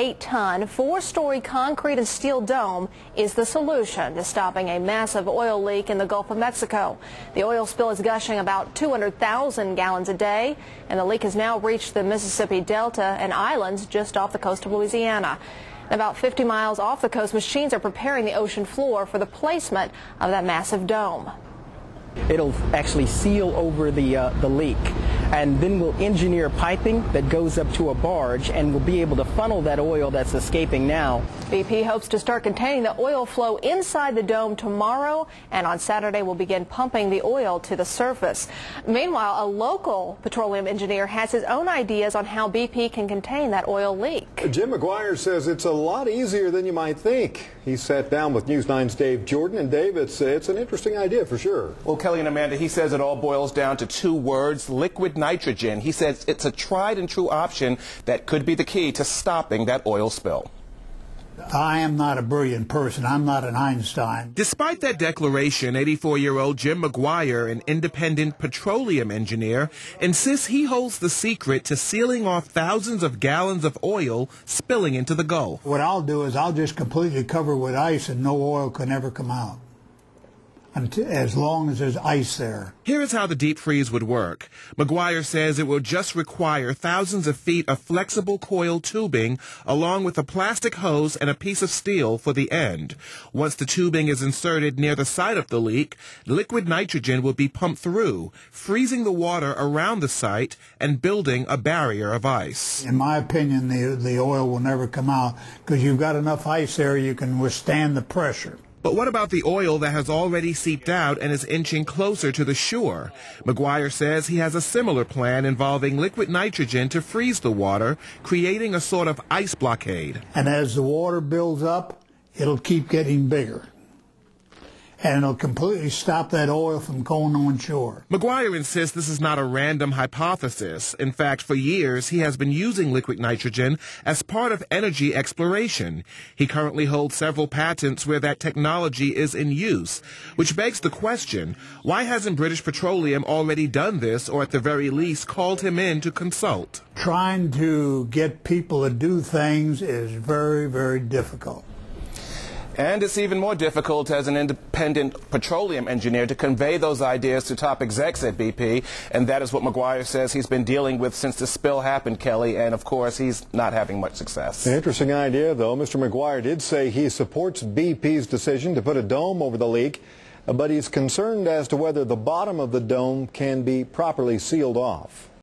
8-ton, 4-story concrete and steel dome is the solution to stopping a massive oil leak in the Gulf of Mexico. The oil spill is gushing about 200,000 gallons a day, and the leak has now reached the Mississippi Delta and islands just off the coast of Louisiana. About 50 miles off the coast, machines are preparing the ocean floor for the placement of that massive dome. It'll actually seal over the leak, and then we'll engineer piping that goes up to a barge, and we'll be able to funnel that oil that's escaping now. BP hopes to start containing the oil flow inside the dome tomorrow, and on Saturday will begin pumping the oil to the surface. Meanwhile, a local petroleum engineer has his own ideas on how BP can contain that oil leak. Jim McGuire says it's a lot easier than you might think. He sat down with News 9's Dave Jordan, and Dave, it's an interesting idea for sure. Well, Kelly and Amanda, he says it all boils down to 2 words: liquid nitrogen. He says it's a tried and true option that could be the key to stopping that oil spill. I am not a brilliant person. I'm not an Einstein. Despite that declaration, 84-year-old Jim McGuire, an independent petroleum engineer, insists he holds the secret to sealing off thousands of gallons of oil spilling into the Gulf. What I'll do is I'll just completely cover with ice and no oil can ever come out, as long as there's ice there. Here is how the deep freeze would work. McGuire says it will just require thousands of feet of flexible coil tubing along with a plastic hose and a piece of steel for the end. Once the tubing is inserted near the site of the leak, liquid nitrogen will be pumped through, freezing the water around the site and building a barrier of ice. In my opinion, the oil will never come out because you've got enough ice there you can withstand the pressure. But what about the oil that has already seeped out and is inching closer to the shore? McGuire says he has a similar plan involving liquid nitrogen to freeze the water, creating a sort of ice blockade. And as the water builds up, it'll keep getting bigger. And it'll completely stop that oil from going on shore. McGuire insists this is not a random hypothesis. In fact, for years, he has been using liquid nitrogen as part of energy exploration. He currently holds several patents where that technology is in use, which begs the question, why hasn't British Petroleum already done this, or at the very least called him in to consult? Trying to get people to do things is very, very difficult. And it's even more difficult as an independent petroleum engineer to convey those ideas to top execs at BP, and that is what McGuire says he's been dealing with since the spill happened, Kelly, and of course he's not having much success. An interesting idea, though. Mr. McGuire did say he supports BP's decision to put a dome over the leak, but he's concerned as to whether the bottom of the dome can be properly sealed off.